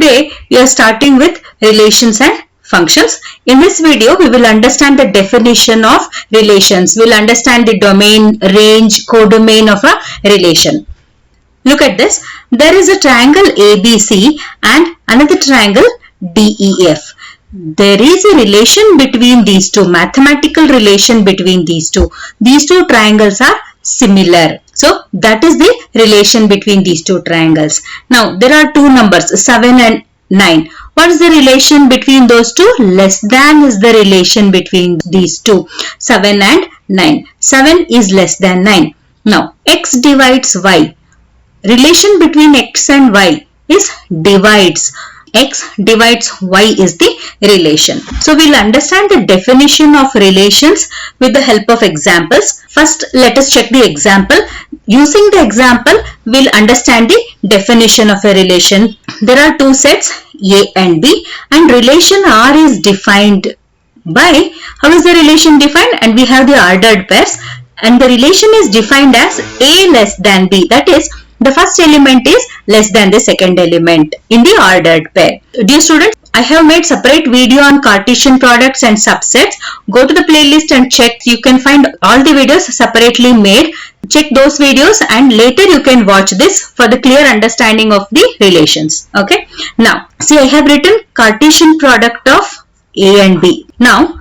Today we are starting with relations and functions. In this video we will understand the definition of relations. We will understand the domain, range, codomain of a relation. Look at this. There is a triangle ABC and another triangle DEF. There is a relation between these two, mathematical relation between these two. These two triangles are similar. So that is the relation between these two triangles. Now there are two numbers 7 and 9. What is the relation between those two? Less than is the relation between these two, 7 and 9. 7 is less than 9. Now x divides y. Relation between x and y is divides. X divides y is the relation. So we'll understand the definition of relations with the help of examples. First, let us check the example. Using the example, we'll understand the definition of a relation. There are two sets A and B, and relation R is defined by, how is the relation defined? And we have the ordered pairs, and the relation is defined as A less than B. That is, the first element is less than the second element in the ordered pair. Dear students, I have made separate video on Cartesian products and subsets. Go to the playlist and check. You can find all the videos separately made. Check those videos and later you can watch this for the clear understanding of the relations. Okay. Now, see, I have written Cartesian product of A and B. Now,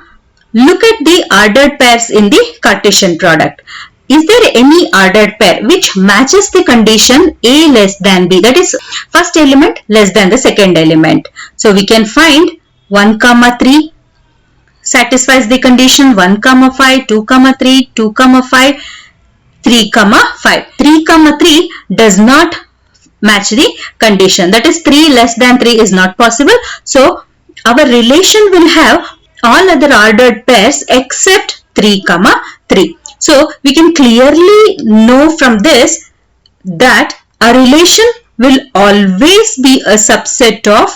look at the ordered pairs in the Cartesian product. Is there any ordered pair which matches the condition A less than B? That is, first element less than the second element. So we can find 1, 3 satisfies the condition, 1, 5, 2, 3, 2, 5, 3, 5. 3, 3 does not match the condition. That is, 3 less than 3 is not possible. So our relation will have all other ordered pairs except 3, 3. So we can clearly know from this that a relation will always be a subset of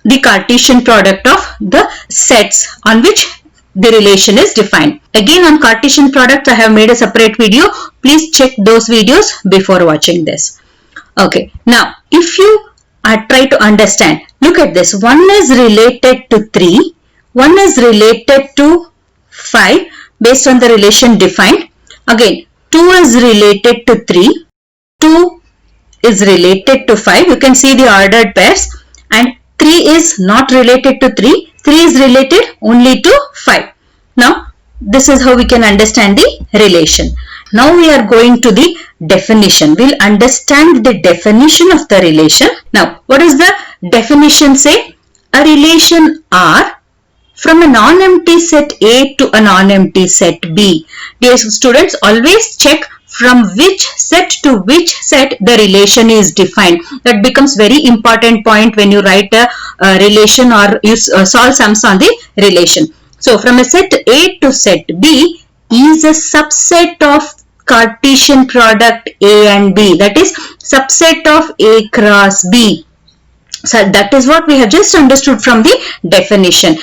the Cartesian product of the sets on which the relation is defined. Again, on Cartesian products I have made a separate video. Please check those videos before watching this. Okay, now if you try to understand, look at this. 1 is related to 3, 1 is related to 5. Based on the relation defined. Again, 2 is related to 3, 2 is related to 5. You can see the ordered pairs, and 3 is not related to 3, 3 is related only to 5. Now, this is how we can understand the relation. Now we are going to the definition. We'll understand the definition of the relation. Now, what does the definition say? A relation R from a non-empty set A to a non-empty set B. Dear students, always check from which set to which set the relation is defined. That becomes very important point when you write a relation or you solve sums on the relation. So from a set A to set B is a subset of Cartesian product A and B. That is subset of A cross B. So that is what we have just understood from the definition.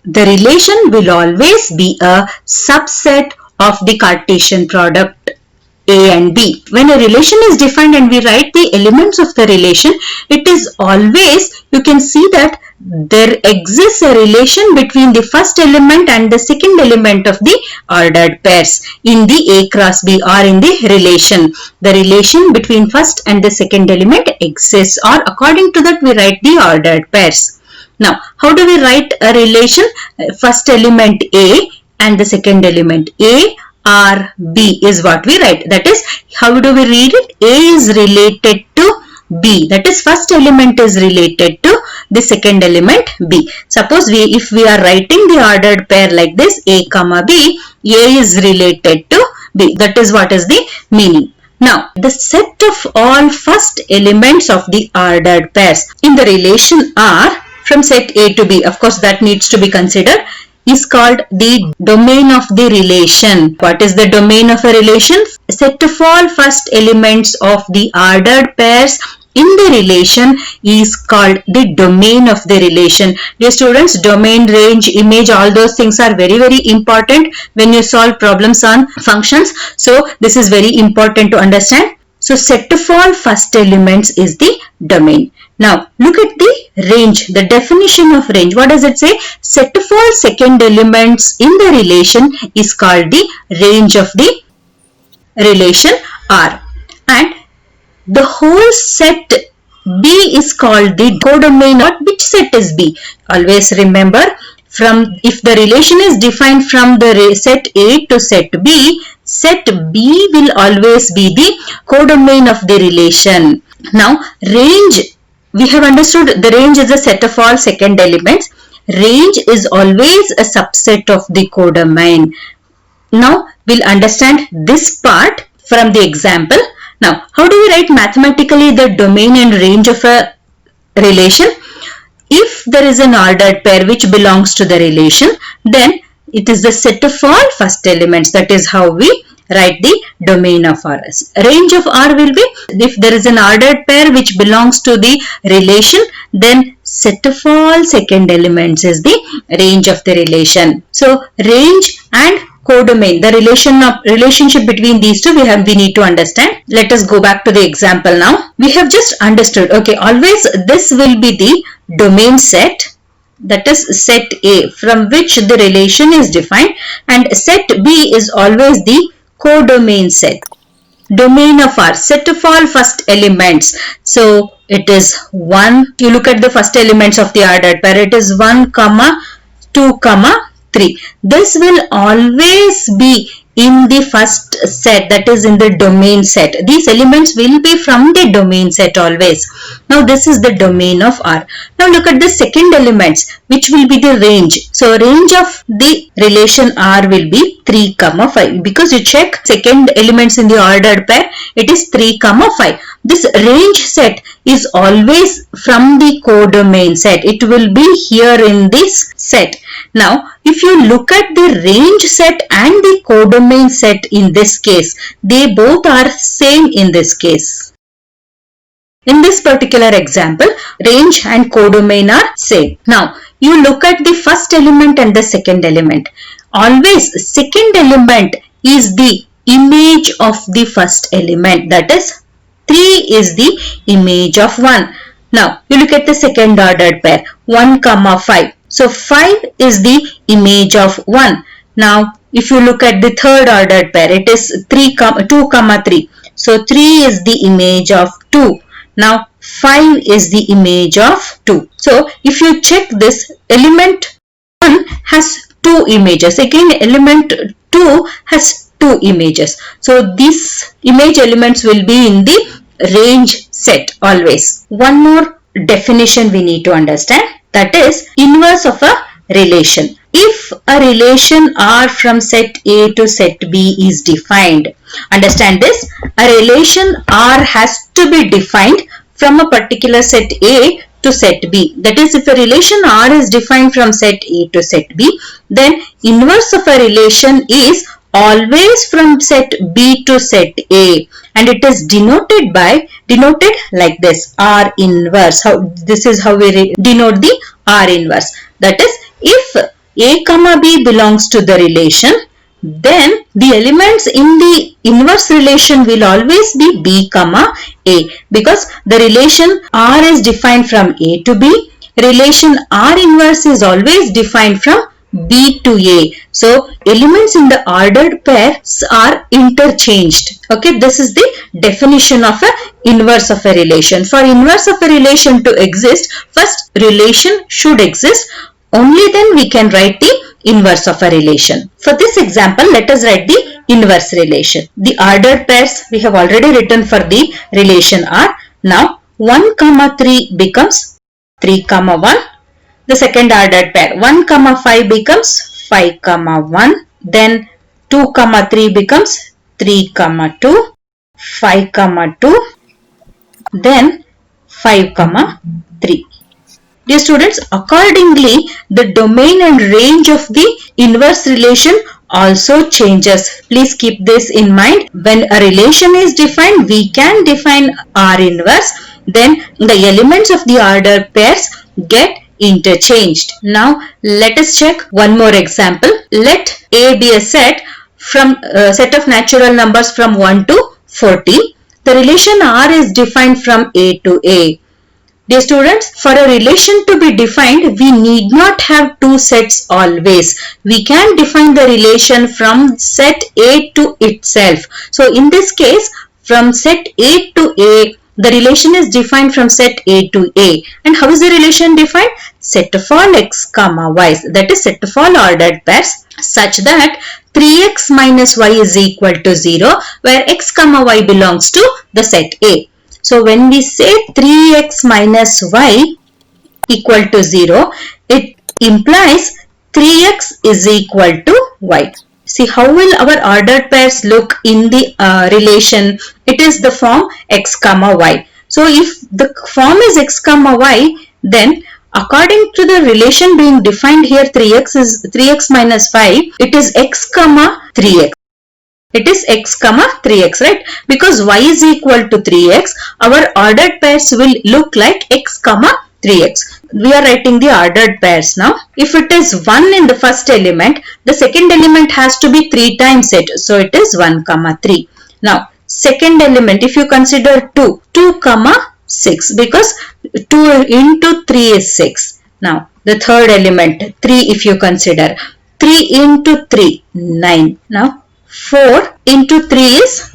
The relation will always be a subset of the Cartesian product A and B. When a relation is defined and we write the elements of the relation, it is always, you can see that there exists a relation between the first element and the second element of the ordered pairs in the A cross B or in the relation. The relation between first and the second element exists, or according to that we write the ordered pairs. Now, how do we write a relation? First element A and the second element A or B is what we write. That is, how do we read it? A is related to B. That is, first element is related to the second element B. Suppose if we are writing the ordered pair like this, A, B, A is related to B. That is what is the meaning. Now, the set of all first elements of the ordered pairs in the relation R from set A to B, of course that needs to be considered, is called the domain of the relation. What is the domain of a relation? Set of all first elements of the ordered pairs in the relation is called the domain of the relation. Dear students, domain, range, image, all those things are very, very important when you solve problems on functions. So this is very important to understand. So set of all first elements is the domain. Now look at the range, the definition of range. What does it say? Set of all second elements in the relation is called the range of the relation R, and the whole set B is called the codomain. Which set is B? Always remember, if the relation is defined from the set A to set B will always be the codomain of the relation. Now range, we have understood the range is a set of all second elements. Range is always a subset of the codomain. Now we'll understand this part from the example. Now how do we write mathematically the domain and range of a relation? If there is an ordered pair which belongs to the relation, then it is the set of all first elements. That is how we write the domain of R. Range of R will be, if there is an ordered pair which belongs to the relation, then set of all second elements is the range of the relation. So range and codomain, the relationship between these two we need to understand. Let us go back to the example now. We have just understood, okay, always this will be the domain set, that is set A, from which the relation is defined, and set B is always the codomain set. Domain of R, set of all first elements. So it is 1. You look at the first elements of the ordered pair. It is 1, 2, 3. This will always be in the first set, that is in the domain set. These elements will be from the domain set always. Now this is the domain of R. Now look at the second elements, which will be the range. So range of the relation R will be 3, 5. Because you check second elements in the ordered pair, it is 3, 5. This range set is always from the codomain set. It will be here in this set. Now if you look at the range set and the codomain set in this case, they both are same in this case. In this particular example, range and codomain are same. Now you look at the first element and the second element. Always second element is the image of the first element, that is 3 is the image of 1. Now you look at the second ordered pair, 1, 5. So 5 is the image of 1. Now if you look at the third ordered pair, it is 2, 3. So 3 is the image of 2. Now 5 is the image of 2. So if you check this, element 1 has 2 images. Second element 2 has 2 images. So these image elements will be in the range set always. One more definition we need to understand, that is inverse of a relation. If a relation R from set A to set B is defined, understand this, a relation R has to be defined from a particular set A to set B. That is, if a relation R is defined from set A to set B, then inverse of a relation is always from set B to set A, and it is denoted like this, R inverse. This is how we denote the R inverse. That is, if A, B belongs to the relation, then the elements in the inverse relation will always be B, A, because the relation R is defined from A to B. Relation R inverse is always defined from B to A. So elements in the ordered pairs are interchanged. Okay, this is the definition of a inverse of a relation. For inverse of a relation to exist, first relation should exist. Only then we can write the inverse of a relation. For this example, let us write the inverse relation. The ordered pairs we have already written for the relation R. Now 1, 3 becomes 3, 1. The second ordered pair, 1, 5 becomes 5, 1. Then 2, 3 becomes 3, 2. 5, 2. Then 5, 3. Dear students, accordingly, the domain and range of the inverse relation also changes. Please keep this in mind. When a relation is defined, we can define R inverse. Then the elements of the ordered pairs get interchanged. Now let us check one more example. Let A be a set of natural numbers from 1 to 40. The relation R is defined from A to A. Dear students, for a relation to be defined, we need not have two sets always. We can define the relation from set A to itself. So in this case, from set A to A, the relation is defined from set A to A. And how is the relation defined? Set of all x comma y's, that is set of all ordered pairs, such that 3x minus y is equal to 0, where x comma y belongs to the set A. So when we say 3x minus y equal to 0, it implies 3x is equal to y. See, how will our ordered pairs look in the relation? It is the form x comma y. So if the form is x comma y, then according to the relation being defined here, 3x minus 5, it is x comma 3x. It is x comma 3x, right? Because y is equal to 3x, our ordered pairs will look like x comma 3x. We are writing the ordered pairs now. If it is 1 in the first element, the second element has to be 3 times it. So it is 1 comma 3. Now, second element, if you consider 2 comma 6, because 2 into 3 is 6. Now, the third element, 3 if you consider. 3 into 3, 9. Now, 4 into 3 is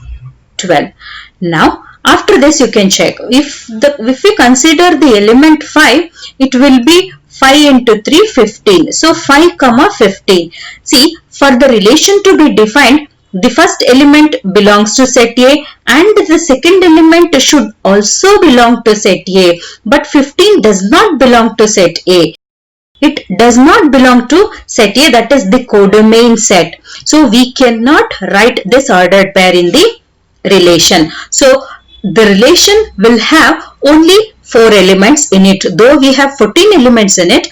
12. Now, after this you can check. If we consider the element 5, it will be 5 into 3, 15. So, 5 comma 15. See, for the relation to be defined, the first element belongs to set A and the second element should also belong to set A. But 15 does not belong to set A. It does not belong to set A, that is the codomain set. So we cannot write this ordered pair in the relation. So the relation will have only 4 elements in it. Though we have 14 elements in it,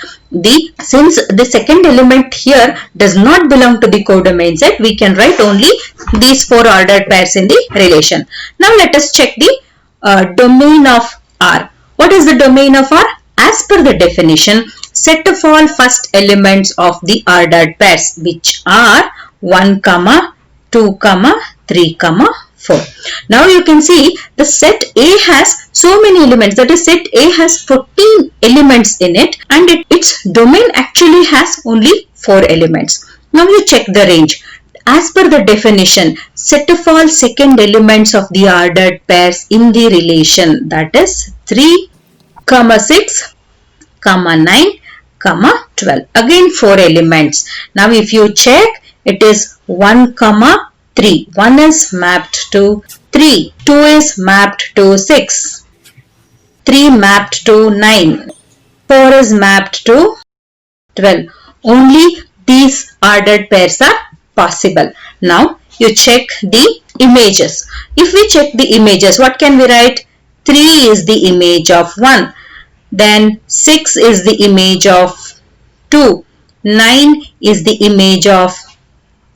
since the second element here does not belong to the codomain set, we can write only these 4 ordered pairs in the relation. Now let us check the domain of R. What is the domain of R? As per the definition, set of all first elements of the ordered pairs, which are 1 comma 2 comma 3 comma 4. Now you can see the set A has so many elements, that is set A has 14 elements in it and its domain actually has only 4 elements. Now you check the range. As per the definition, set of all second elements of the ordered pairs in the relation, that is 3 comma 6 comma 9 comma 12. Again 4 elements. Now if you check, it is 1 comma 3. 1 is mapped to 3. 2 is mapped to 6. 3 mapped to 9. 4 is mapped to 12. Only these ordered pairs are possible. Now you check the images. If we check the images, what can we write? 3 is the image of 1. Then 6 is the image of 2. 9 is the image of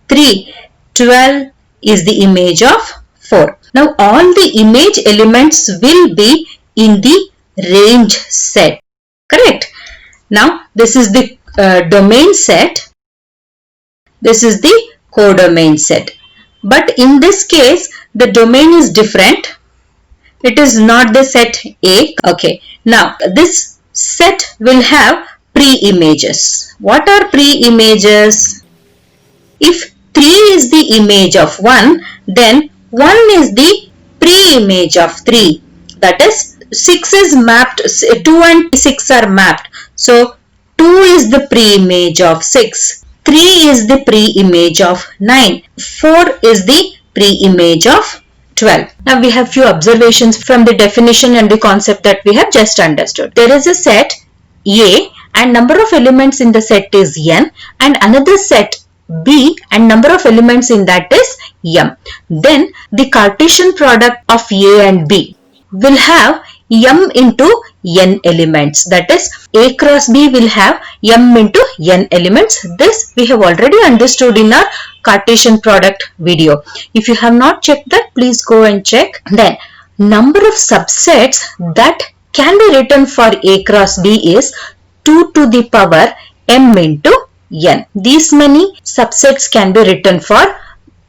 3. 12 is the image of 4. Now all the image elements will be in the range set. Correct? Now this is the domain set. This is the codomain set. But in this case, the domain is different. It is not the set A. Okay. Now this set will have pre-images. What are pre-images? If 3 is the image of 1, then 1 is the pre-image of 3. That is 6 is mapped, 2 and 6 are mapped. So 2 is the pre-image of 6. 3 is the pre-image of 9. 4 is the pre-image of 12. Now we have few observations from the definition and the concept that we have just understood. There is a set A and number of elements in the set is n, and another set B and number of elements in that is m. Then the Cartesian product of A and B will have m into n elements, that is A cross B will have m into n elements. This we have already understood in our Cartesian product video. If you have not checked that, please go and check. Then number of subsets that can be written for A cross B is 2 to the power m into n. These many subsets can be written for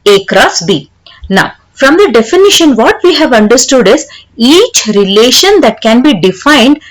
A cross B. Now from the definition, what we have understood is each relation that can be defined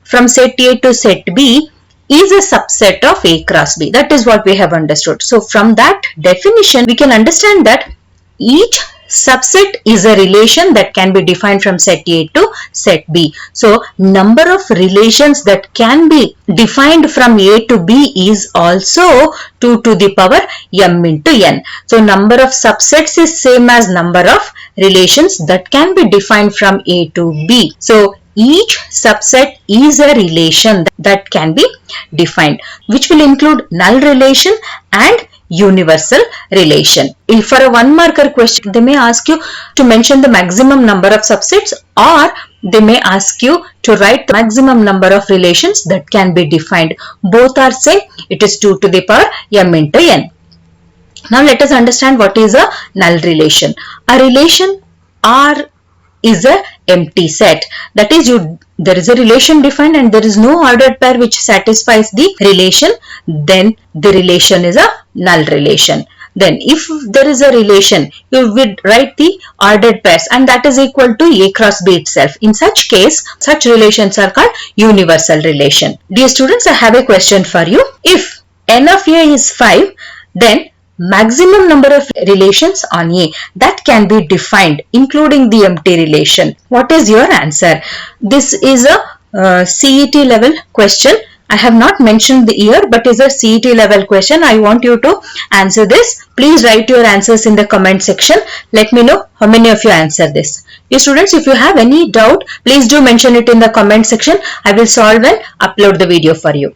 from set A to set B is a subset of A cross B. That is what we have understood. So from that definition, we can understand that each subset is a relation that can be defined from set A to set B. So number of relations that can be defined from A to B is also 2 to the power m into n. So number of subsets is same as number of relations that can be defined from A to B. So each subset is a relation that can be defined, which will include null relation and universal relation. If for a 1 marker question, they may ask you to mention the maximum number of subsets, or they may ask you to write the maximum number of relations that can be defined. Both are same. It is 2 to the power m into n. Now let us understand what is a null relation. A relation R is a empty set. That is, there is a relation defined and there is no ordered pair which satisfies the relation, then the relation is a null relation. Then if there is a relation, you would write the ordered pairs and that is equal to A cross B itself. In such case, such relations are called universal relation. Dear students, I have a question for you. If n of A is 5, then maximum number of relations on A that can be defined including the empty relation. What is your answer? This is a CET level question. I have not mentioned the year, but is a CET level question. I want you to answer this. Please write your answers in the comment section. Let me know how many of you answer this. Dear students, if you have any doubt, please do mention it in the comment section. I will solve and upload the video for you.